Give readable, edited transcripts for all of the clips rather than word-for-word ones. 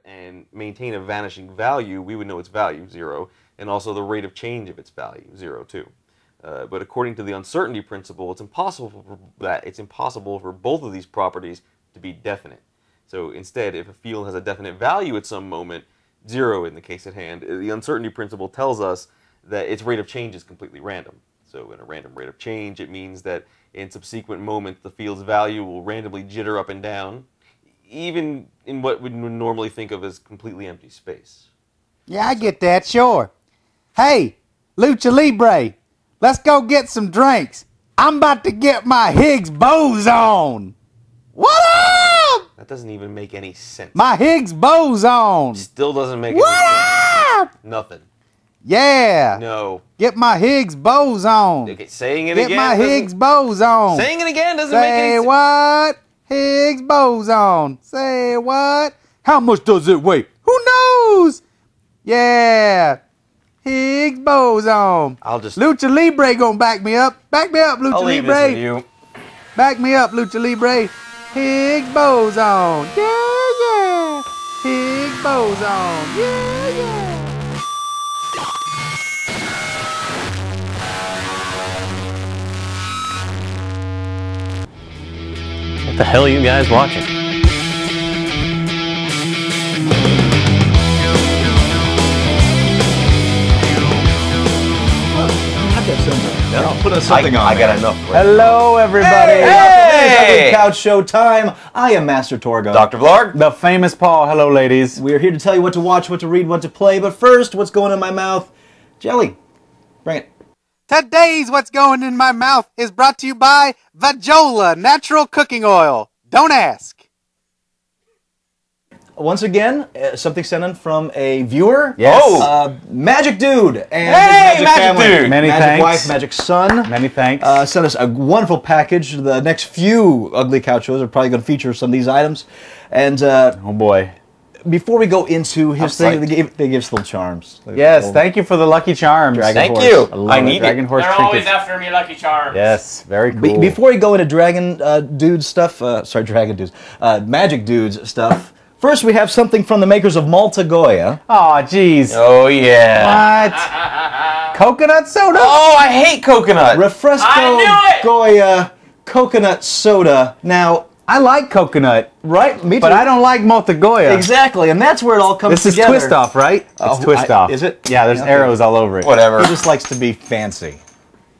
and maintain a vanishing value, we would know its value, 0, and also the rate of change of its value, 0 too. But according to the uncertainty principle, it's impossible for both of these properties to be definite. So instead, if a field has a definite value at some moment, 0 in the case at hand, the uncertainty principle tells us that its rate of change is completely random. So in a random rate of change, it means that in subsequent moments, the field's value will randomly jitter up and down, even in what we would normally think of as completely empty space. Yeah, I get that, sure. Hey, Lucha Libre, let's go get some drinks. I'm about to get my Higgs boson. What up? That doesn't even make any sense. My Higgs boson. Still doesn't make any sense. What up? Nothing. Yeah. No. Get my Higgs boson. Okay, saying it again. Get my Higgs boson. Saying it again doesn't make any sense. Say what? Higgs boson. Say what? How much does it weigh? Who knows? Yeah. Higgs boson. I'll just... Lucha Libre gonna back me up. Back me up, Lucha I'll leave Libre. this with you. Back me up, Lucha Libre. Higgs boson. Yeah, yeah. Higgs boson. Yeah, yeah. What the hell are you guys watching? No, put something on. I got enough. Hello, everybody. Hey! Couch Show time. I am Master Torgo. Dr. Vlog. The famous Paul. Hello, ladies. We are here to tell you what to watch, what to read, what to play. But first, what's going in my mouth? Jelly. Bring it. Today's What's Going in My Mouth is brought to you by Vajola Natural Cooking Oil. Don't ask. Once again, something sent in from a viewer. Yes. Oh! Magic Dude. And Hey, his Magic family. Dude. Many Magic thanks. wife, Magic son. Many thanks. Sent us a wonderful package. The next few Ugly Couch shows are probably going to feature some of these items. And oh, boy. before we go into his I'm thing, they give us little charms. Yes, thank you for the Lucky Charms. Dragon Thank horse. you. I love I it. need Dragon it. Horse They're trinkets. always after me, Lucky Charms. Yes, very cool. Before we go into Dragon Dude stuff, sorry, Dragon Dudes, Magic Dudes stuff, first we have something from the makers of Malta Goya. Oh, jeez. Oh, yeah. What? Coconut soda? Oh, I hate coconut. Refresco I knew it! Goya Coconut Soda. Now, I like coconut, right? Me too. but I don't like Malta Goya. Exactly, and that's where it all comes This is together. twist off, right? Oh, It's twist off. is it? Yeah, there's Okay. arrows all over it. Whatever. He just likes to be fancy.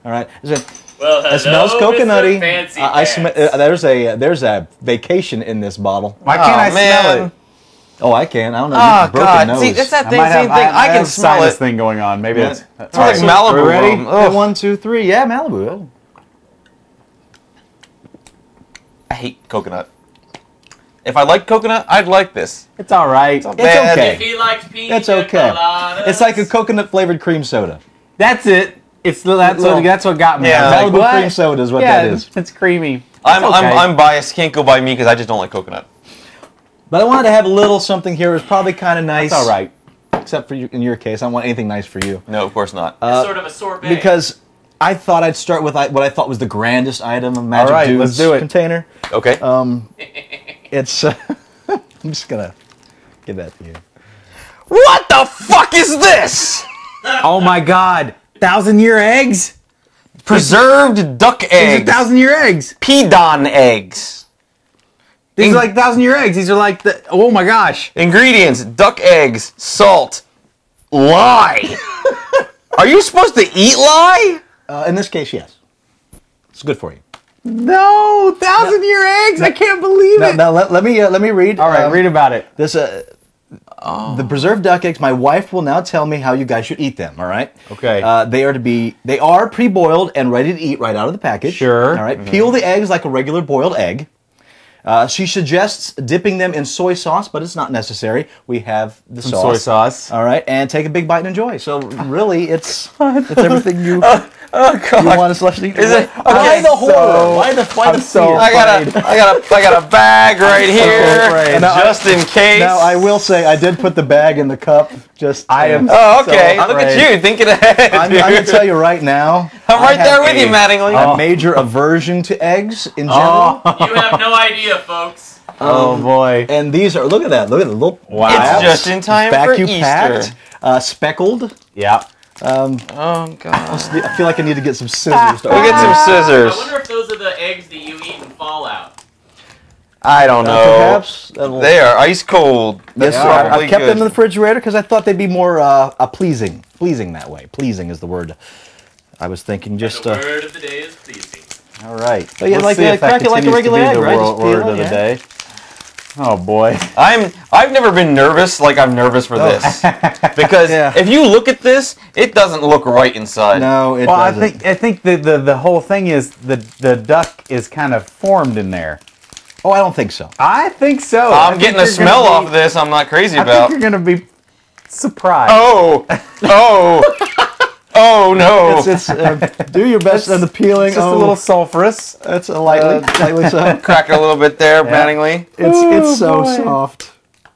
All right. Well, It smells hello, coconutty. Mr. Fancy There's a vacation in this bottle. Why can't I smell it? Oh, I can. I don't know. Oh, Broken God. nose. See, that's that I thing, might same have, thing. I can have smell sinus it. thing going on. Maybe Yeah. it's It's like Malibu. Are we ready? rum. Ugh. 1, 2, 3. Yeah, Malibu. Oh. I hate coconut. If I liked coconut, I'd like this. It's all right. It's Bad. okay. If he likes pina It's okay. coladas. It's like a coconut flavored cream soda. That's it. That's what got me. Yeah. I was Malibu like, what? cream soda is what yeah, that is. It's creamy. I'm It's okay. I'm biased. Can't go by me because I just don't like coconut. But I wanted to have a little something here. It's probably kind of nice. It's all right. Except for you, in your case, I don't want anything nice for you. No, of course not. It's sort of a sorbet. Because I thought I'd start with what I thought was the grandest item of Magic All right, Dude's let's do it. container. Okay. It's. I'm just gonna give that to you. What the fuck is this? Oh my God! 1,000-year eggs? Preserved duck These eggs. are 1,000-year eggs. Pedon eggs. These are like 1,000-year eggs. These are like the. Oh my gosh! Ingredients: duck eggs, salt, lye. Are you supposed to eat lye? In this case, yes. It's good for you. No, 1,000-year eggs! I can't believe it. Now let me read. All right, read about it. This. The preserved duck eggs. My wife will now tell me how you guys should eat them. All right. Okay. They are pre-boiled and ready to eat right out of the package. Sure. All right. Peel the eggs like a regular boiled egg. She suggests dipping them in soy sauce, but it's not necessary. We have the Some sauce. soy sauce. All right, and take a big bite and enjoy. So really, it's everything you Oh god. you want to slush eat. Is it? Why Okay, the horror? Why the I'm so fear? I got a bag right here, afraid. just in case. Now I will say I did put the bag in the cup. Just I am. Oh, okay. so Look at afraid. you, thinking ahead. I'm dude. going to tell you right now. I'm right I there have with you, Mattingly. A major aversion to eggs in general. You have no idea, folks. Oh boy. And these are, look at that. Look at the little. Wow. It's just in time for Easter. Speckled. Yeah. Oh god. I feel like I need to get some scissors. We'll get some scissors. I wonder if those are the eggs that you eat in Fallout. I don't know. Perhaps. They are ice cold. Yes, That's sir. I've probably kept them in good. the refrigerator because I thought they'd be more pleasing. Pleasing that way. Pleasing is the word I was thinking. Just. The word of the day is pleasing. All right. But yeah, Let's like, see if that crack it like a continues to regular be egg, the right? Just peel word it, of the yeah. day. Oh boy. I've never been nervous like I'm nervous for this because Yeah. if you look at this, it doesn't look right inside. No, it Well, doesn't. I think the whole thing is the duck is kind of formed in there. Oh, I don't think so. I think so. I'm getting a smell off this. I'm not crazy I about. think you're gonna be surprised. Oh, oh no! It's do your best on the peeling. It's just a little sulfurous. That's a lightly so. Crack it a little bit there, Mattingly. It's so boy. soft.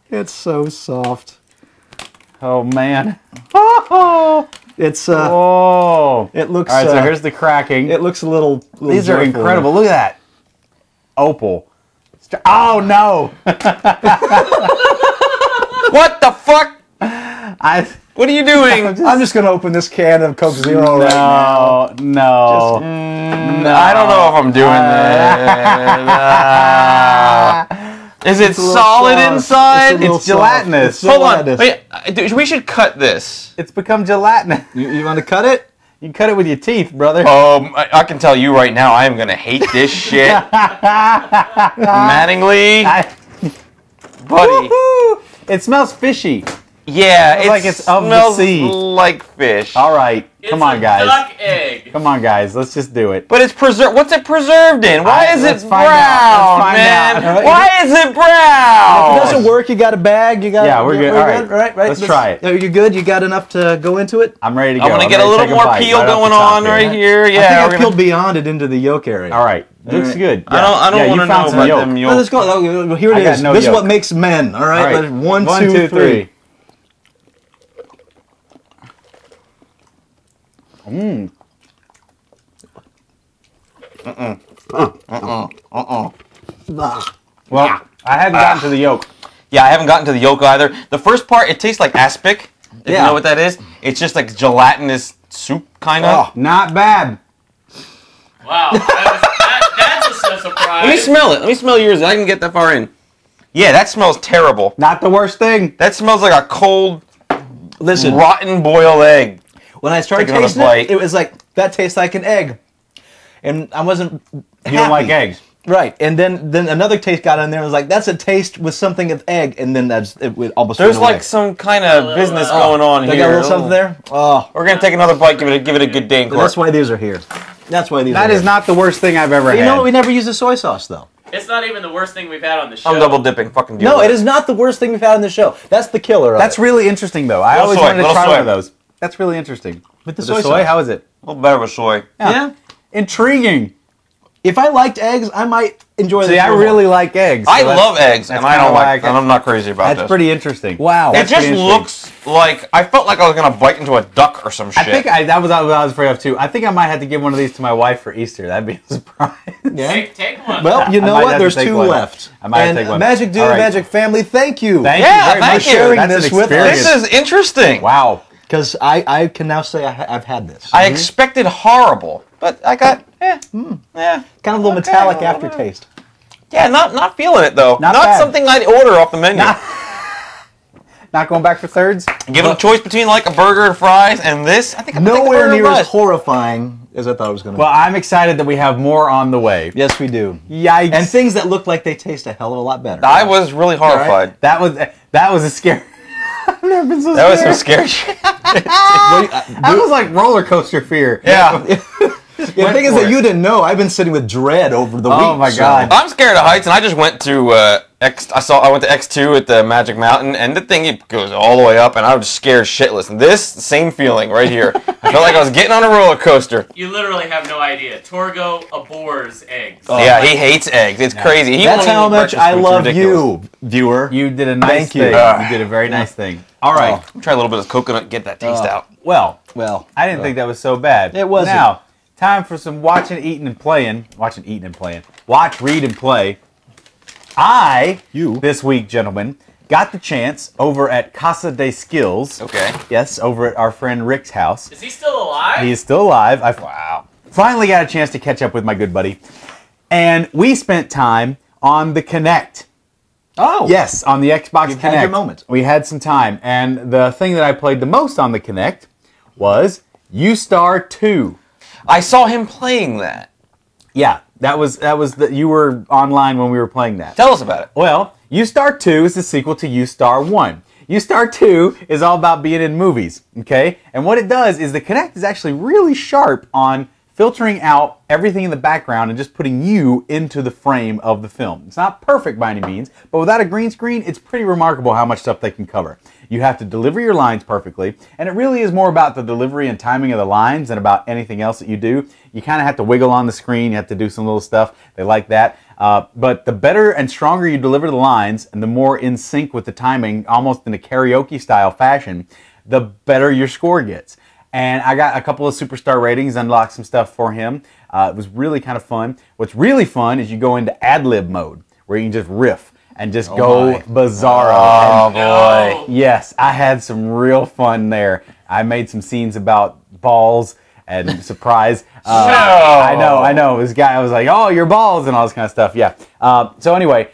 It's so soft. Oh man. Oh. It's Oh. it looks. All right. So here's the cracking. It looks a little. These are joyful. incredible. Look at that. Opal. Oh no. What the fuck? What are you doing? I'm just gonna open this can of Coke Zero right now. No. I don't know if I'm doing that. Is it a little solid soft. inside? It's a little It's gelatinous. soft. It's Hold on. gelatinous. Wait, dude, we should cut this. It's become gelatinous. You want to cut it? You can cut it with your teeth, brother. I can tell you right now, I am gonna hate this shit. Mattingly, buddy. Woo-hoo! It smells fishy. Yeah, Smells it like it's of the smells sea. like fish. All right. Come on, It's a guys. duck egg. Come on, guys. Let's just do it. But it's preserved. What's it preserved in? Why is Let's it find out. brown, Let's find man? out. All right. Why is it If it brown? doesn't work, you got a bag. You got. Yeah, we're good. All right. Right. Let's try it. Are you good? You got enough to go into it? I'm ready to go. I'm gonna get a ready to little take more bite peel right off going the top on right here. I Yeah, think I we're peeled gonna, beyond it into the yolk area. All right. Looks good. I don't Yeah, want you to found know some about yolk. them Well, yolk. let's go. Oh, here I it got is. no This is yolk. what makes men. All right. All right. One, two, three. Well, I hadn't gotten to the yolk. Yeah, I haven't gotten to the yolk either. The first part, it tastes like aspic. If you Yeah. know what that is, it's just like gelatinous soup, kind of. Not bad. Wow, that's a surprise. Let me smell it. Let me smell yours. I can get that far in. Yeah, that smells terrible. Not the worst thing. That smells like a cold, Listen, rotten boiled egg. when I started Take another tasting bite. it, it was like that tastes like an egg, and I wasn't. You don't like eggs. Right, and then another taste got in there. And was like, that's a taste with something of egg, and then it would almost. There's went away. like some kind of little, business uh, going on They here. got a little something there. Oh, We're gonna take another bite. Give it a good day in court. that's why these are here. That's why these. That are is here. not the worst thing I've ever You had. know what? We never use the soy sauce though. It's not even the worst thing we've had on the show. I'm double dipping. Fucking deal No, with it is not the worst thing we've had on the show. That's the killer. Of That's it. really interesting, though. I Little always soy, wanted to little try soy. one of those. That's really interesting. With the With soy the soy, sauce. how is it? a little better with soy. Yeah. Intriguing. If I liked eggs, I might enjoy this. See, I one more. really like eggs. so I that's- love eggs, that's and I kinda don't why like. And I'm not crazy about That's this. pretty interesting. Wow. It That's just pretty looks like I felt like I was gonna bite into a duck or some shit. I think that was what I was afraid of too. I think I might have to give one of these to my wife for Easter. That'd be a surprise. Yeah. Take one. Well, you I know might what? have to There's take two one. left. I might have and to take one. Magic Dude, All right. Magic Family, thank you. Thank Yeah, you very thank much you. sharing That's this an with us. experience. This is interesting. Wow. Because I can now say I've had this. I expected horrible, but I got yeah. Kind of a little Okay. metallic aftertaste. Yeah, not feeling it though. Not Not bad. something I'd order off the menu. Not going back for thirds? Give them a choice between like a burger and fries and this. I think I'm Nowhere burger near and as fries. horrifying as I thought it was going to Well, I'm excited that we have more on the way. be. Yes, we do. Yikes. And things that look like they taste a hell of a lot better. I was really horrified. that was a scary. I've never been so That was some scared. scary shit. That was like roller coaster fear. Yeah. The thing is for that it. you didn't know. I've been sitting with dread over the week. Oh my so- God. I'm scared of heights, and I just went to I went to X2 at the Magic Mountain, and the thing it goes all the way up, and I was scared shitless. And this same feeling right here. I felt like I was getting on a roller coaster. You literally have no idea. Torgo abhors eggs. Yeah, he hates eggs. It's crazy. He That's won't how eat much breakfast I food. It's love ridiculous. you, viewer. You did a nice Thank you. thing. You did a very nice thing. All right. Try a little bit of coconut, get that taste out. Well, Well, I didn't think that was so bad. It wasn't. Now, time for some watching, eating, and playing. Watching, eating, and playing. Watch, read, and play. this week, gentlemen, got the chance over at Casa de Skills. Okay. Yes, over at our friend Rick's house. Is he still alive? He is still alive. Wow. Finally got a chance to catch up with my good buddy. And we spent time on the Kinect. Oh. Yes, on the Xbox You've Kinect. had your moment. We had some time. And the thing that I played the most on the Kinect was Yoostar 2. I saw him playing that. Yeah, you were online when we were playing that. Tell us about it. Well, Yoostar 2 is the sequel to Yoostar 1. Yoostar 2 is all about being in movies, okay? And what it does is the Kinect is actually really sharp on filtering out everything in the background and just putting you into the frame of the film. It's not perfect by any means, but without a green screen, it's pretty remarkable how much stuff they can cover. You have to deliver your lines perfectly, and it really is more about the delivery and timing of the lines than about anything else that you do. You kind of have to wiggle on the screen, you have to do some little stuff. They like that. But the better and stronger you deliver the lines, and the more in sync with the timing, almost in a karaoke style fashion, the better your score gets. And I got a couple of superstar ratings, unlocked some stuff for him. It was really kind of fun. What's really fun is you go into ad-lib mode, where you can just riff and just go bizarro. Oh, boy. Yes, I had some real fun there. I made some scenes about balls and surprise. I know. This guy, I was like, oh, your balls and all this kind of stuff. Yeah. So anyway,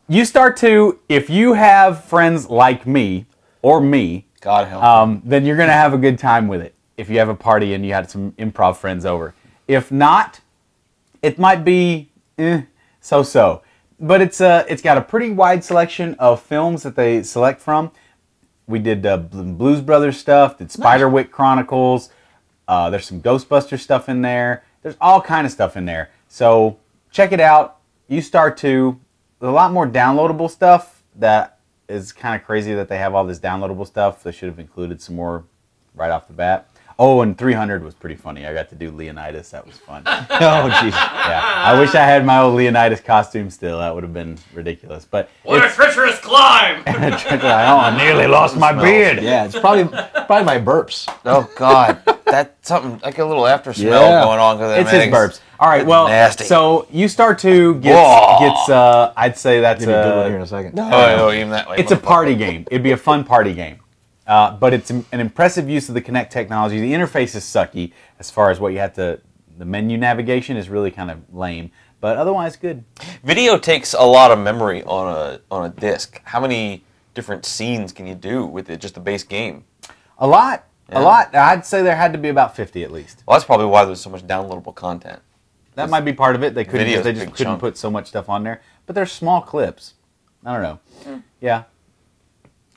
Yoostar 2, if you have friends like me, or me, God help then you're going to have a good time with it if you have a party and you had some improv friends over. If not, it might be so-so. But it's got a pretty wide selection of films that they select from. We did Blues Brothers stuff, did Spiderwick Chronicles. There's some Ghostbuster stuff in there. There's all kind of stuff in there. So check it out. Yoostar 2. There's a lot more downloadable stuff that is kind of crazy that they have all this downloadable stuff. They should have included some more right off the bat. Oh, and 300 was pretty funny. I got to do Leonidas. That was fun. Oh, jeez. Yeah, I wish I had my old Leonidas costume still. That would have been ridiculous. But What a treacherous climb! I nearly lost my beard. Yeah, it's probably my burps. Oh, God. That's something, like a little after smell going on. It's his burps. All right, well, nasty. so Yoostar 2 gets I'd say that's Give me a good one here in a second. Even that way. it's a party game. It'd be a fun party game. But it's an impressive use of the Kinect technology. The interface is sucky as far as what you have to... The menu navigation is really kind of lame, but otherwise good. Video takes a lot of memory on a disc. How many different scenes can you do with it, just the base game? A lot. Yeah. A lot. I'd say there had to be about 50 at least. Well, that's probably why there's so much downloadable content. That might be part of it. They Video's just a big couldn't chunk. put so much stuff on there. But they're small clips. I don't know. Yeah.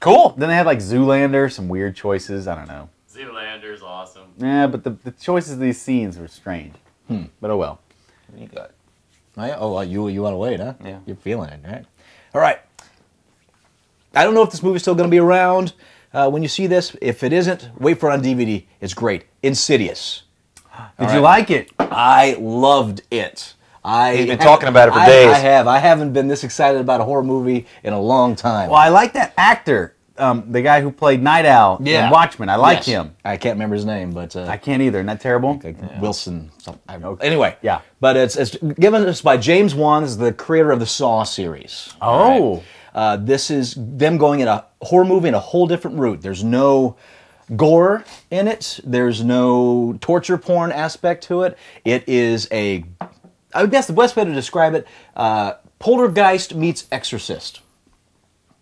Cool. Then they had like Zoolander, some weird choices. I don't know. Zoolander's awesome. Yeah, but the choices of these scenes were strange. But oh well. What do you got? Oh, you want to wait, huh? Yeah. You're feeling it, right? All right. I don't know if this movie's still going to be around when you see this. If it isn't, wait for it on DVD. It's great. Insidious. Did you like it? I loved it. He's been talking about it for days. I have. I haven't been this excited about a horror movie in a long time. Well, I like that actor, the guy who played Night Owl in Watchmen. I like him. I can't remember his name, but I can't either. Isn't that terrible? Wilson. Anyway, Yeah. But it's given us by James Wan, is the creator of the Saw series. Oh. This is them going in a horror movie in a whole different route. There's no gore in it. There's no torture porn aspect to it. It is I guess the best way to describe it, Poltergeist meets Exorcist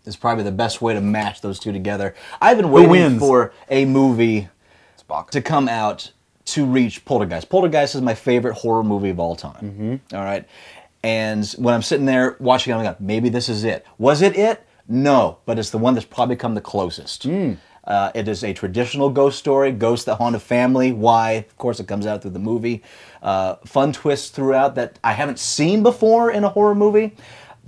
is probably the best way to match those two together. I've been waiting for a movie to come out to reach Poltergeist. Poltergeist is my favorite horror movie of all time. All right? And when I'm sitting there watching it, I'm like, maybe this is it. Was it it? No, but it's the one that's probably come the closest. It is a traditional ghost story, ghosts that haunt a family. Why? Of course, it comes out through the movie. Fun twists throughout that I haven't seen before in a horror movie.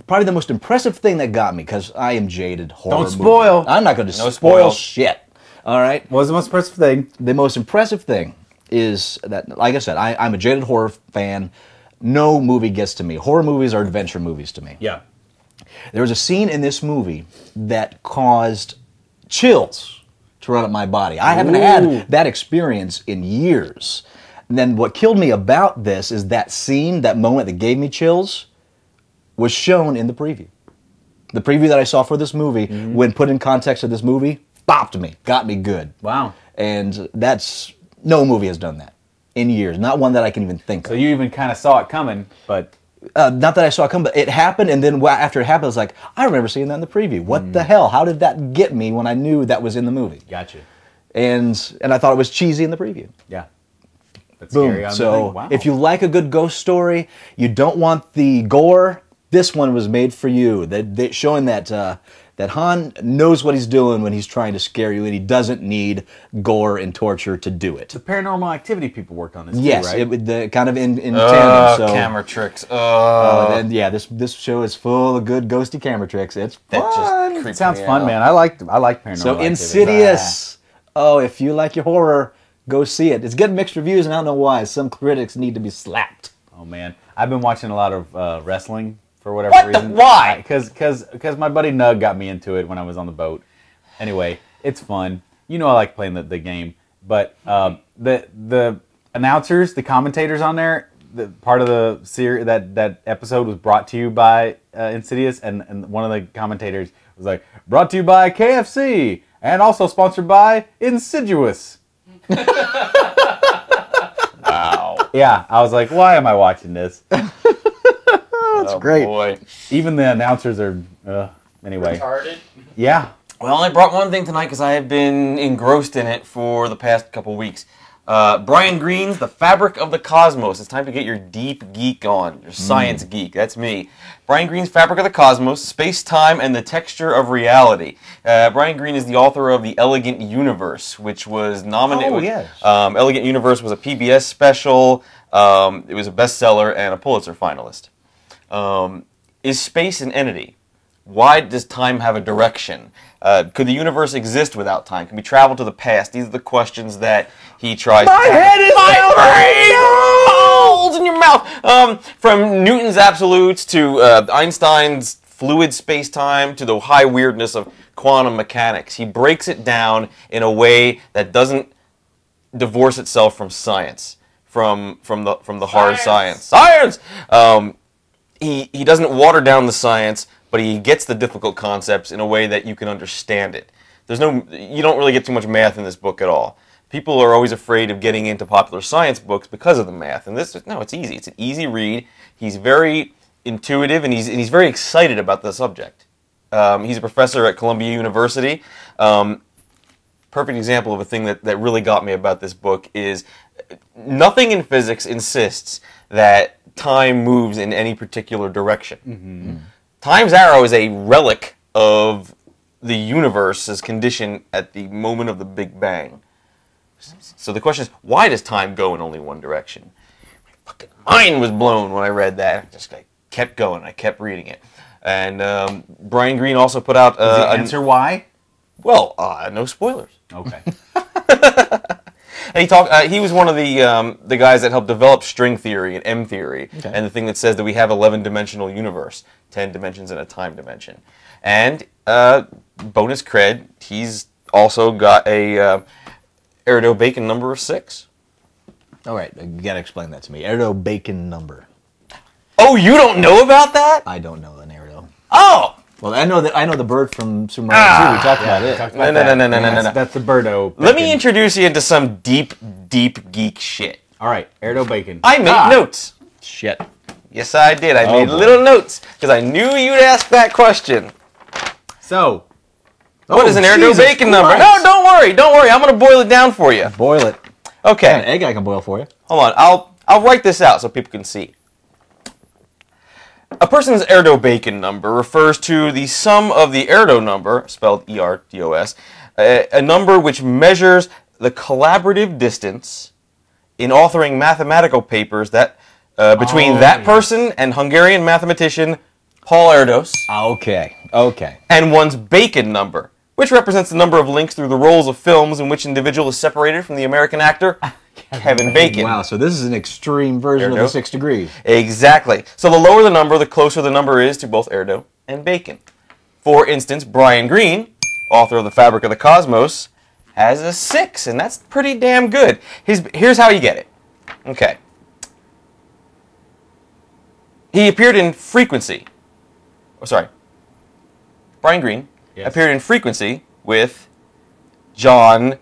Probably the most impressive thing that got me, because I am jaded horror Don't spoil. movie. I'm not going to spoil spoil. shit. All right? What was the most impressive thing? The most impressive thing is that, like I said, I'm a jaded horror fan. No movie gets to me. Horror movies are adventure movies to me. Yeah. There was a scene in this movie that caused chills to run up my body. I haven't had that experience in years. And then what killed me about this is that scene, that moment that gave me chills, was shown in the preview. The preview that I saw for this movie, when put in context of this movie, bopped me, got me good. Wow. And no movie has done that in years. Not one that I can even think So of. you even kind of saw it coming, but Not that I saw it come, but it happened, and then after it happened, I was like, I remember seeing that in the preview. What the hell? How did that get me when I knew that was in the movie? gotcha. And I thought it was cheesy in the preview. Yeah. That's Boom. scary on the So thing. Wow. if you like a good ghost story, you don't want the gore, this one was made for you. Showing that Han knows what he's doing when he's trying to scare you, and he doesn't need gore and torture to do it. the Paranormal Activity people worked on this Yes, too, right? kind of in tandem. So, Camera tricks. then, yeah, this show is full of good ghosty camera tricks. It's That just fun. creeps It sounds me fun, out. man. I like Paranormal So Activity. Insidious. Oh, if you like your horror, go see it. It's getting mixed reviews, and I don't know why. Some critics need to be slapped. Oh man, I've been watching a lot of wrestling for whatever What the- reason. why? Because my buddy Nug got me into it when I was on the boat. Anyway, it's fun. You know I like playing the game, but the announcers, the commentators on there, the part of the series that episode was brought to you by Insidious, and one of the commentators was like, brought to you by KFC, and also sponsored by Insidious. Wow. Yeah, I was like, why am I watching this? That's great. Boy. Even the announcers are, anyway. Retarded. Yeah. Well, I brought one thing tonight because I have been engrossed in it for the past couple weeks. Brian Greene's The Fabric of the Cosmos. It's time to get your deep geek on, your science geek. That's me. Brian Greene's Fabric of the Cosmos, Space, Time, and the Texture of Reality. Brian Greene is the author of The Elegant Universe, which was nominated. Oh, yes. Elegant Universe was a PBS special. It was a bestseller and a Pulitzer finalist. Is space an entity? Why does time have a direction? Could the universe exist without time? Can we travel to the past? These are the questions that he tries to head is balls in your mouth! From Newton's absolutes to Einstein's fluid space-time to the high weirdness of quantum mechanics. He breaks it down in a way that doesn't divorce itself from science, from the hard science. Science! He doesn't water down the science, but he gets the difficult concepts in a way that you can understand it. You don't really get too much math in this book at all. People are always afraid of getting into popular science books because of the math, and it's easy. It's an easy read. He's very intuitive, and he's very excited about the subject. He's a professor at Columbia University. Perfect example of a thing that really got me about this book is nothing in physics insists that time moves in any particular direction. Mm-hmm. Time's arrow is a relic of the universe's condition at the moment of the Big Bang. So the question is, why does time go in only one direction? My fucking mind was blown when I read that. I kept going. I kept reading it. And Brian Greene also put out... answer why? Well, no spoilers. Okay. And he was one of the guys that helped develop string theory and M theory, and the thing that says that we have 11-dimensional universe, 10 dimensions in a time dimension. And bonus cred, he's also got a Erdos-Bacon number of 6. All right, you got to explain that to me. Erdos-Bacon number. Oh, you don't know about that? I don't know an Erdo. Oh! Well, I know the bird from Super Mario 2. We talked about it. No. That's the Birdo. Let me introduce you into some deep, deep geek shit. All right, Erdos-Bacon. I made notes. Shit. Yes, I did. I made boy. little notes because I knew you'd ask that question. So, What is an Jesus Erdos-Bacon number? Christ. No, don't worry. I'm going to boil it down for you. Boil it. Okay. Got an egg I can boil for you. Hold on. I'll write this out so people can see. A person's Erdos-Bacon number refers to the sum of the Erdo number, spelled E-R-D-O-S, a number which measures the collaborative distance in authoring mathematical papers that between that person and Hungarian mathematician Paul Erdos, Okay. and one's Bacon number, which represents the number of links through the rolls of films in which individual is separated from the American actor Kevin Bacon. Wow, so this is an extreme version of the 6 degrees. Exactly. So the lower the number, the closer the number is to both Erdo and Bacon. For instance, Brian Greene, author of The Fabric of the Cosmos, has a 6, and that's pretty damn good. Here's how you get it. Okay. He appeared in Frequency, Brian Greene Yes. appeared in Frequency with John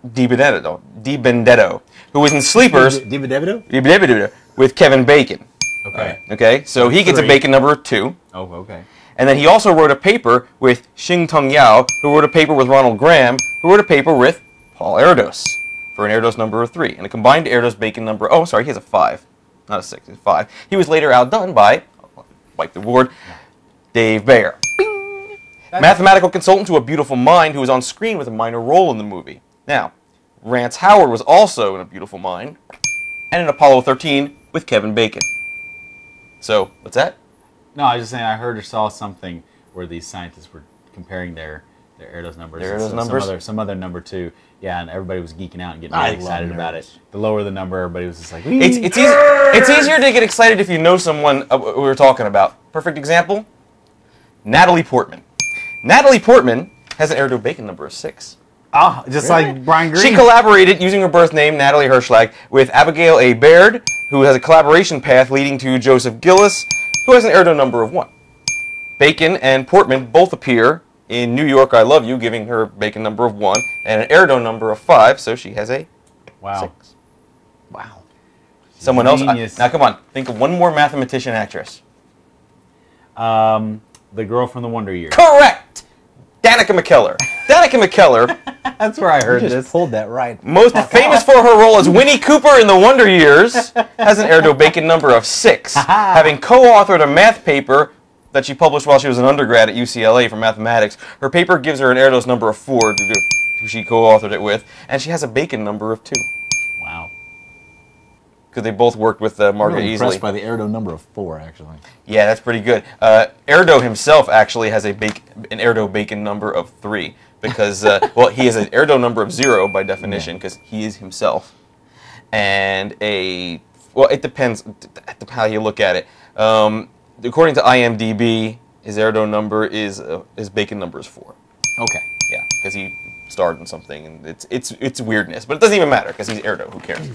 DiBenedetto, who was in Sleepers Dividendo? with Kevin Bacon. Okay. Okay, so he gets a 3. Bacon number 2. Oh, okay. And then he also wrote a paper with Xing Tung Yao, who wrote a paper with Ronald Graham, who wrote a paper with Paul Erdos for an Erdos number of 3. And a combined Erdos-Bacon number... Oh, sorry, he has a 5. Not a 6, it's 5. He was later outdone by, wipe the word, Dave Bayer. Mathematical consultant to A Beautiful Mind, who was on screen with a minor role in the movie. Now, Rance Howard was also in A Beautiful Mind, and in Apollo 13 with Kevin Bacon. So, what's that? No, I was just saying I heard or saw something where these scientists were comparing their Erdos numbers. Their and Erdos numbers? Some other number too. Yeah, and everybody was geeking out and getting I really love excited about nerds. it. The lower the number, everybody was just like, It's easier to get excited if you know someone we were talking about. Perfect example, Natalie Portman. Natalie Portman has an Erdos-Bacon number of 6. oh, just like Brian Greene. She collaborated, using her birth name, Natalie Hirschlag, with Abigail A. Baird, who has a collaboration path leading to Joseph Gillis, who has an Erdos number of 1. Bacon and Portman both appear in New York, I Love You, giving her Bacon number of 1, and an Erdos number of 5, so she has a Wow. 6. Wow. Someone else? Genius. Now, come on. Think of one more mathematician actress. The girl from the Wonder Years. Correct! Danica McKellar. Danica McKellar, That's where I heard You just this. pulled that right. most famous for her role as Winnie Cooper in The Wonder Years, has an Erdos-Bacon number of 6, having co-authored a math paper that she published while she was an undergrad at UCLA for mathematics. Her paper gives her an Erdos number of 4, who she co-authored it with, and she has a Bacon number of 2, Wow. because they both worked with Margaret Really Easley. impressed by the Erdo number of 4, actually. Yeah, that's pretty good. Erdo himself actually has an Erdos-Bacon number of 3 because, well, he has an Erdos number of 0 by definition because he is himself. And well, it depends how you look at it. According to IMDb, his Erdos number his Bacon number is 4. Okay. Yeah, because he starred in something, and it's weirdness, but it doesn't even matter because he's Erdo. Who cares?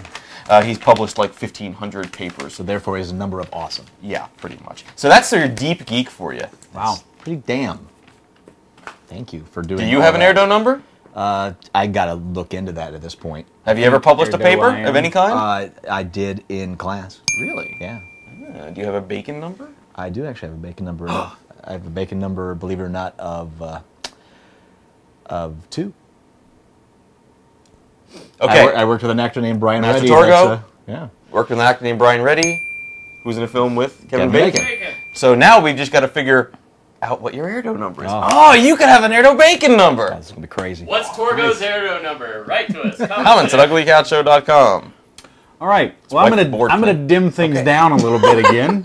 He's published like 1,500 papers. So therefore, he's a number of awesome. Yeah, pretty much. So that's your deep geek for you. Wow. Pretty damn. Thank you for doing Do you all have an that. Erdos number? I gotta look into that at this point. Have you ever published a paper Erdo-IM? of any kind? I did in class. Really? Yeah. Do you have a Bacon number? I do actually have a Bacon number. I have a Bacon number, believe it or not, of 2. Okay. I worked with an actor named Brian Master Reddy. Torgo? that's, yeah. Worked with an actor named Brian Reddy, who's in a film with Kevin Kevin Bacon. Bacon. So now we've just got to figure out what your Erdos number is. Oh. Oh, you could have an Erdos-Bacon number. That's gonna be crazy. What's Torgo's Erdos number? Write to us. Comments at uglycouchshow.com. All right. Well, Wipe the board I'm gonna clean. dim things down a little bit again.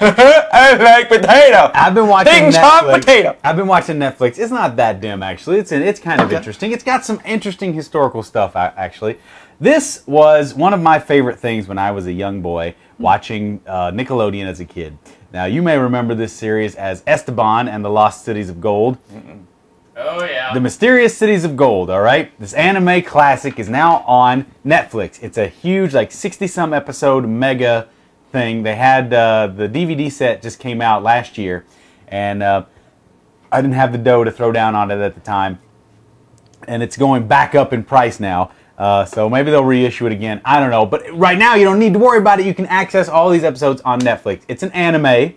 I like potato. I've been watching Ding, chop, Netflix. potato. I've been watching Netflix. It's not that dim, actually. It's kind of interesting. It's got some interesting historical stuff, actually. This was one of my favorite things when I was a young boy watching Nickelodeon as a kid. Now, you may remember this series as Esteban and the Lost Cities of Gold. Oh, yeah. The Mysterious Cities of Gold, all right? This anime classic is now on Netflix. It's a huge, like 60-some episode mega thing. They had the DVD set just came out last year, and I didn't have the dough to throw down on it at the time. And it's going back up in price now. So maybe they'll reissue it again. I don't know. But right now, you don't need to worry about it. You can access all these episodes on Netflix. It's an anime,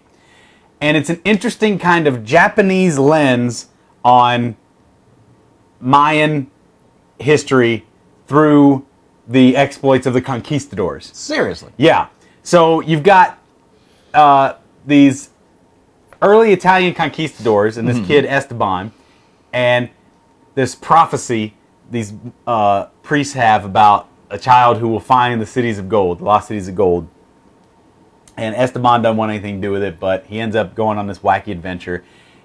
and it's an interesting kind of Japanese lens on Mayan history through the exploits of the conquistadors. Seriously. Yeah. So you've got these early Italian conquistadors and this kid Esteban, and this prophecy these priests have about a child who will find the cities of gold, the lost cities of gold. And Esteban doesn't want anything to do with it, but he ends up going on this wacky adventure.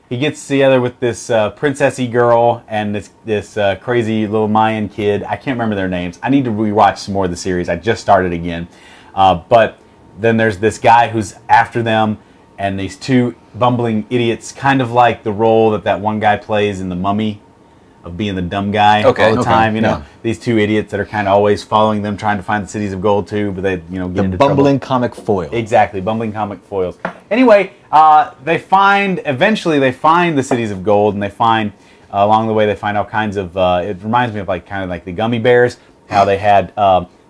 He gets together with this princessy girl and this crazy little Mayan kid. I can't remember their names. I need to rewatch some more of the series. I just started again. But then there's this guy who's after them, and these two bumbling idiots, kind of like the role that one guy plays in The Mummy. of being the dumb guy Okay, all the okay, time. You know, yeah. these two idiots that are kind of always following them, trying to find the cities of gold too, but they get The into bumbling trouble. comic foil. Exactly, bumbling comic foils. Anyway, eventually they find the cities of gold, and they find, along the way, they find all kinds of, it reminds me of kind of like the gummy bears, how they had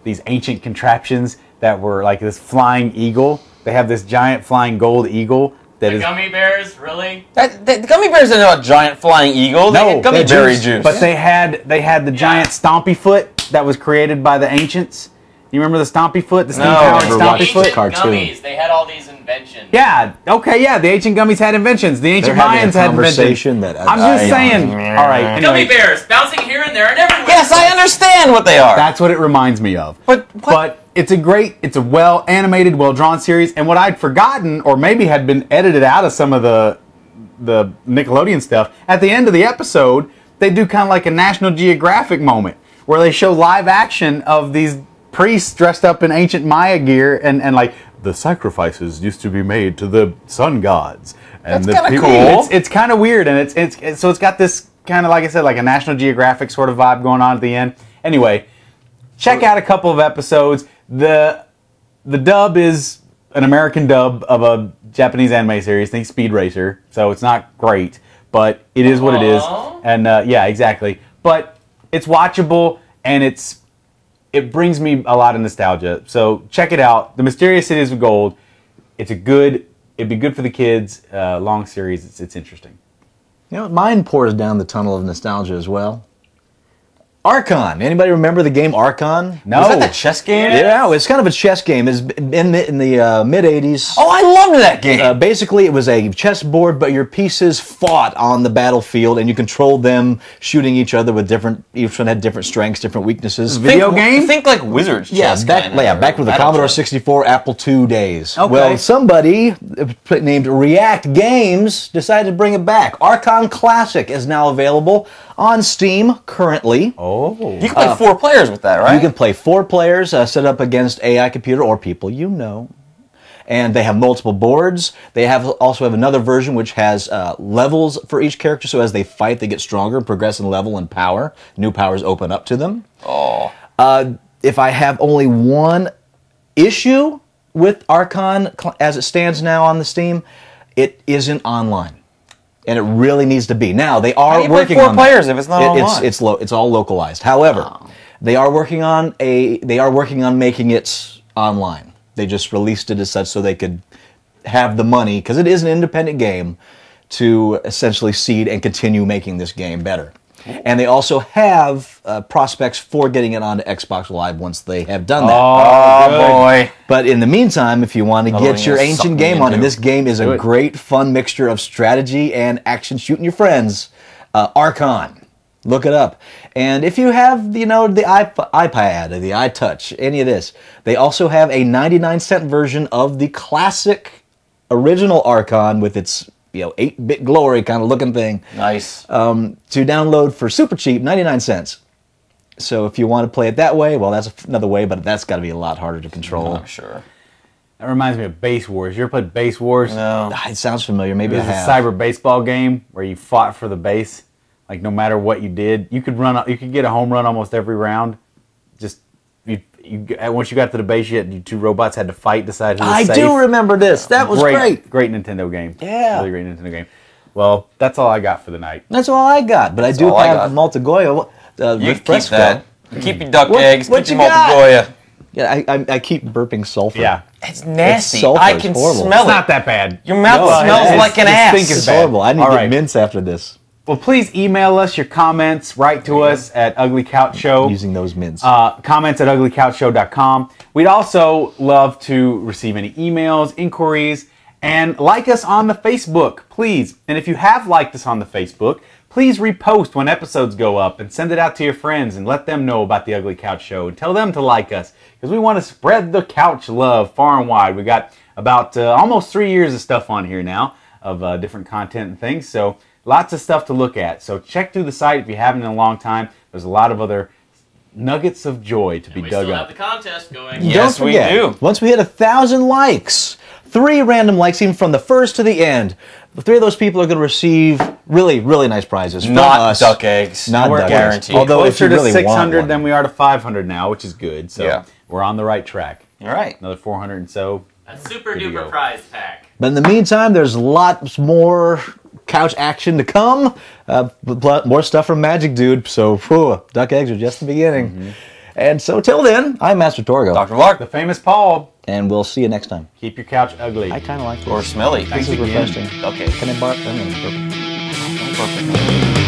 these ancient contraptions that were like this flying eagle. They have this giant flying gold eagle that The is... gummy bears, really? The gummy bears are not a giant flying eagle. They get gummy they're berry juice. juice. But they had the giant stompy foot that was created by the ancients. You remember the stompy foot, the steam-powered never stompy watched foot? it. Cartoon. Gummies, they had all these inventions. Yeah. Okay. Yeah. The ancient gummies had inventions. The ancient They're having Mayans a had inventions. conversation that I'm just saying. All right. Gummy Anyway, bears, bouncing here and there and everywhere. Yes, I understand what they are. that's what it reminds me of. But what? But it's a well animated, well drawn series. And what I'd forgotten, or maybe had been edited out of some of the Nickelodeon stuff, at the end of the episode, they do kind of like a National Geographic moment where they show live action of these priests dressed up in ancient Maya gear and like the sacrifices used to be made to the sun gods. And That's kinda people- cool. It's kind of weird, and it's so it's got this kind of, like I said, like a National Geographic sort of vibe going on at the end. Anyway, check out a couple of episodes. The dub is an American dub of a Japanese anime series. Think Speed Racer. So it's not great, but it is what it is. Aw. And yeah, exactly. But it's watchable, and it brings me a lot of nostalgia. So check it out. The Mysterious Cities of Gold. It'd be good for the kids. Long series. It's interesting. You know, mine pours down the tunnel of nostalgia as well. Archon. Anybody remember the game Archon? No. Was that the chess game? Yeah, it's kind of a chess game. It's in the mid 80s. Oh, I loved that game. Basically, it was a chessboard, but your pieces fought on the battlefield, and you controlled them, shooting each other with each one had different strengths, different weaknesses. Video game? Think like Wizards Yeah, chess. back with the Battle Commodore chess. 64 Apple II days. Okay. Well, somebody named React Games decided to bring it back. Archon Classic is now available on Steam currently. Oh. You can play 4 players with that, right? You can play 4 players set up against AI computer or people you know. And they have multiple boards. They also have another version which has levels for each character, so as they fight, they get stronger, progress in level and power. New powers open up to them. Oh. If I have only one issue with Archon as it stands now on the Steam, it isn't online. And it really needs to be. Now, they are How do you play working 4 on players if it's not online? It's all localized. However, they are working on making it online. They just released it as such so they could have the money, because it is an independent game, to essentially seed and continue making this game better. And they also have prospects for getting it onto Xbox Live once they have done that. Oh, boy. But in the meantime, if you want to Another get one your you're sucking ancient game on, and into. this game is Do a it. great, fun mixture of strategy and action shooting your friends, Archon. Look it up. And if you have, the iPad or the iTouch, any of this, they also have a 99-cent version of the classic original Archon with its 8-bit glory kind of looking thing Nice. to download for super cheap, 99 cents. So if you want to play it that way, well, that's another way, but that's got to be a lot harder to control. Oh, sure. That reminds me of Base Wars. You ever played Base Wars? No. It sounds familiar. Maybe It I was a have. cyber baseball game where you fought for the base. Like no matter what you did, you could get a home run almost every round. Just once you got to the base, you 2 robots had to fight, decide who was I safe. do remember this. That was great. Great Nintendo game. Yeah. Really great Nintendo game. Well, that's all I got for the night. That's all I got. But I do all I have got. Malta Goya You with keep breast that. milk. Keep your duck What- eggs. what Keep you your got? Maltagoya. Yeah, I keep burping sulfur. Yeah. It's nasty. sulfur. I It's can horrible. smell It's it. not that bad. Your mouth No, smells it's- like an the ass. stink is It's bad. horrible. I need All to right. get mints after this Well, please email us your comments. Write to us at Ugly Couch Show. using those mints. Comments at uglycouchshow.com. We'd also love to receive any emails, inquiries, and like us on the Facebook, please. And if you have liked us on the Facebook, please repost when episodes go up and send it out to your friends and let them know about the Ugly Couch Show and tell them to like us, because we want to spread the couch love far and wide. We got about almost 3 years of stuff on here now of different content and things, so lots of stuff to look at. So check through the site if you haven't in a long time. There's a lot of other nuggets of joy to be We dug still up. have the contest going. Yes, Don't forget, we do. once we hit 1,000 likes, 3 random likes, even from the first to the end. The 3 of those people are going to receive really, really nice prizes. From Not us. duck eggs. Not We're duck guaranteed. eggs. Although if Closer you really to want 600 one. than we are to 500 now, which is good. So Yeah. we're on the right track. All right. Another 400 and so. A super Good to duper go. prize pack. But in the meantime, there's lots more couch action to come. More stuff from Magic Dude. So, whew, duck eggs are just the beginning. And so, till then, I'm Master Torgo. Dr. Lark. The famous Paul. And we'll see you next time. Keep your couch ugly. I kind of like this. Or smelly. Thanks This is again. refreshing. Okay. Can I bark? I'm gonna burp. Perfect.